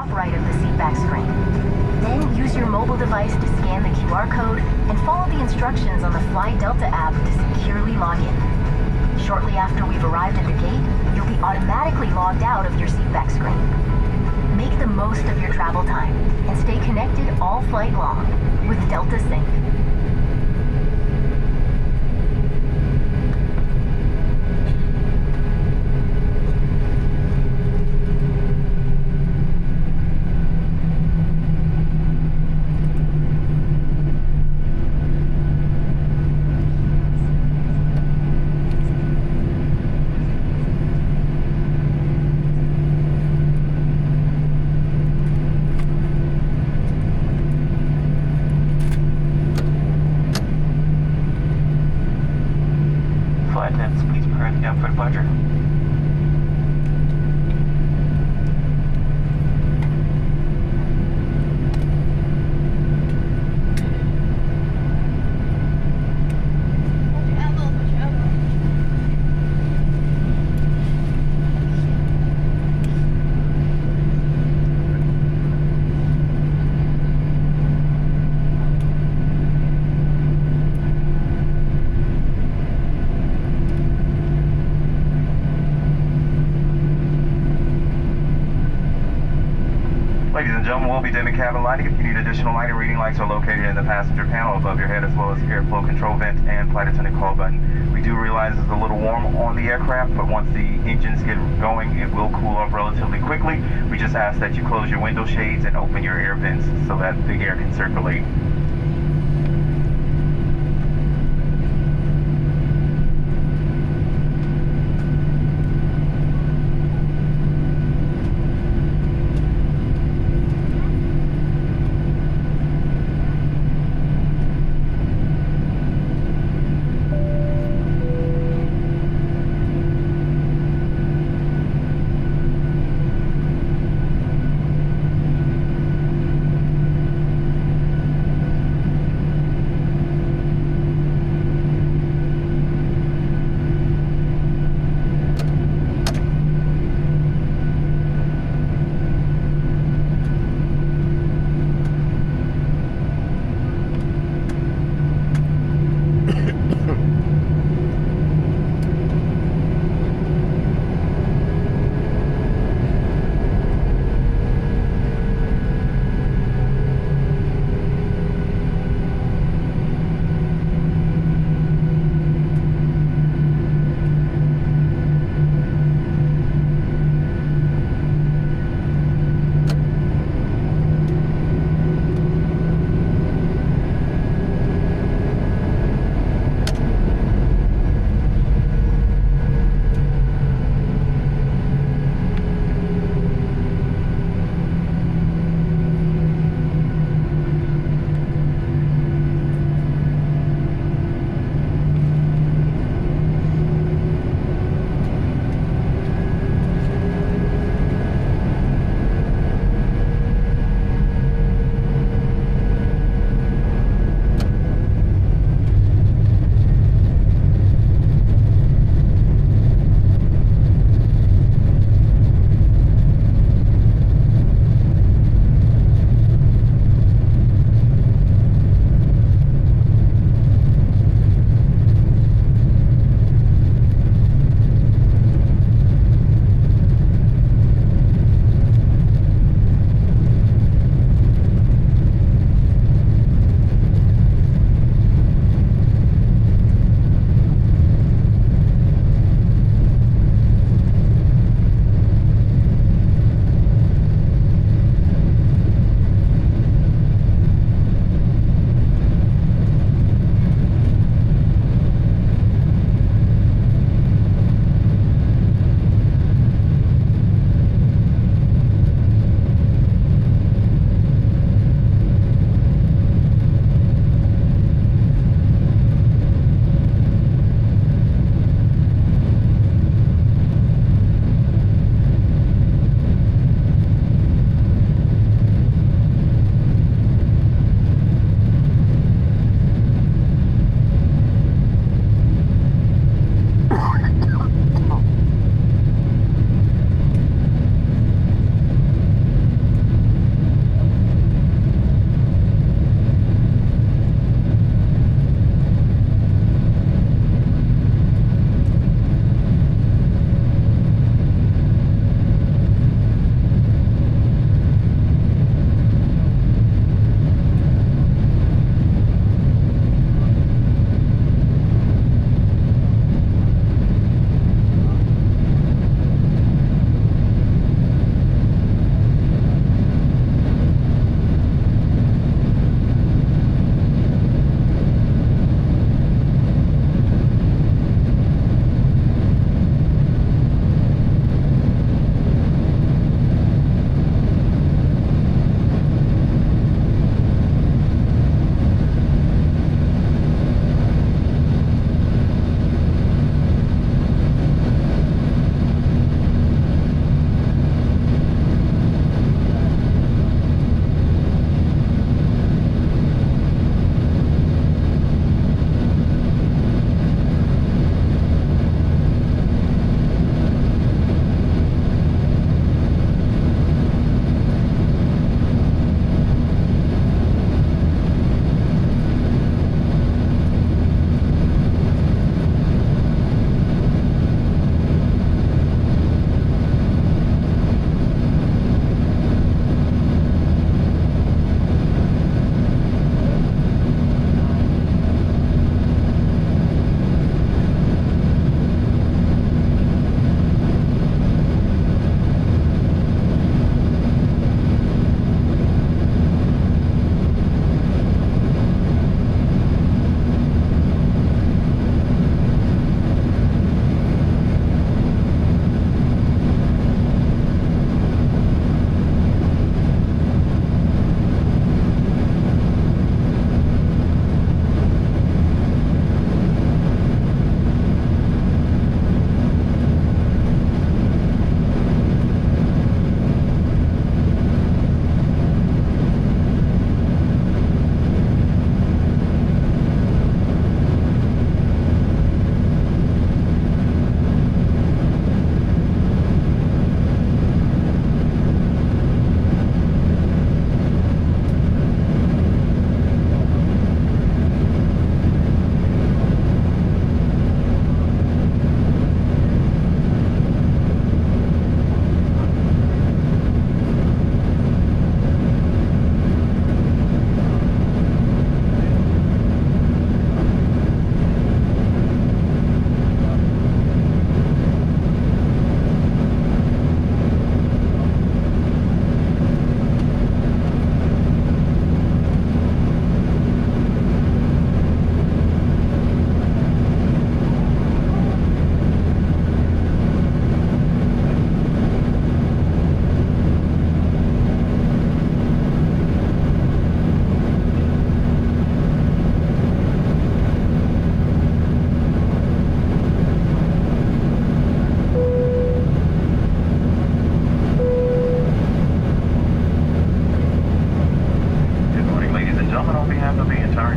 top right of the seatback screen. Then use your mobile device to scan the QR code and follow the instructions on the Fly Delta app to securely log in. Shortly after we've arrived at the gate, you'll be automatically logged out of your seatback screen. Make the most of your travel time and stay connected all flight long with Delta Sync. Flight attendants, please prepare the down for departure. Ladies and gentlemen, we'll be dimming cabin lighting. If you need additional lighting, reading lights are located in the passenger panel above your head, as well as airflow control vent and flight attendant call button. We do realize it's a little warm on the aircraft, but once the engines get going, it will cool off relatively quickly. We just ask that you close your window shades and open your air vents so that the air can circulate.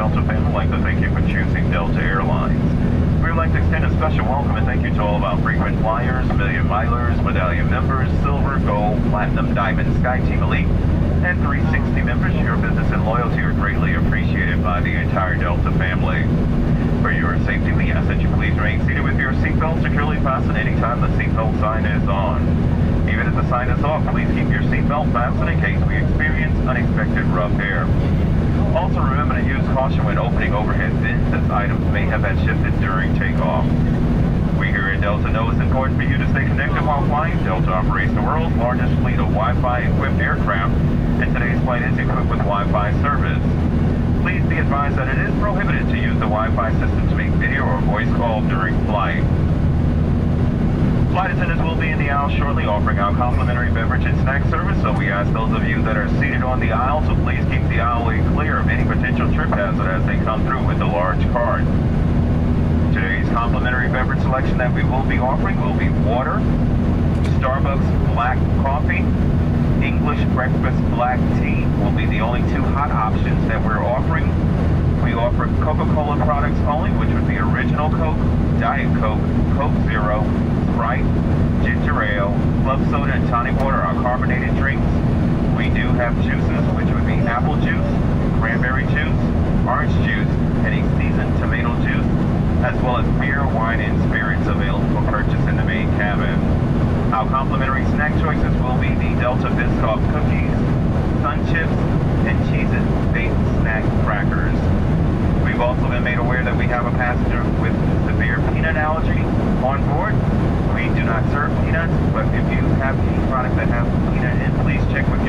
Delta family would like to thank you for choosing Delta Airlines. We would like to extend a special welcome and thank you to all of our frequent flyers, million milers, medallion members, silver, gold, platinum, diamond, Sky Team Elite, and 360 members. Your business and loyalty are greatly appreciated by the entire Delta family. For your safety, we ask that you please remain seated with your seatbelt securely fastened anytime the seatbelt sign is on. Even if the sign is off, please keep your seatbelt fastened in case we experience unexpected rough air. Also remember to use caution when opening overhead bins as items may have been shifted during takeoff. We here at Delta know it's important for you to stay connected while flying. Delta operates the world's largest fleet of Wi-Fi equipped aircraft, and today's flight is equipped with Wi-Fi service. Please be advised that it is prohibited to use the Wi-Fi system to make video or voice calls during flight. Flight attendants will be in the aisle shortly offering our complimentary beverage and snack service, so we ask those of you that are seated on the aisle to please keep the aisleway clear of any potential trip hazard as they come through with the large cart. Today's complimentary beverage selection that we will be offering will be water, Starbucks black coffee, English breakfast black tea will be the only two hot options that we're offering. We offer Coca-Cola products only, which would be Original Coke, Diet Coke, Coke Zero, Sprite, Ginger Ale, Club Soda, and Tonic Water are carbonated drinks. We do have juices, which would be apple juice, cranberry juice, orange juice, and a seasoned tomato juice, as well as beer, wine, and spirits available for purchase in the main cabin. Our complimentary snack choices will be the Delta Biscoff cookies, Sun Chips, and Cheez-It baked snack crackers. We've also been made aware that we have a passenger with severe peanut allergy on board. We do not serve peanuts, but if you have any product that has peanut in, please check with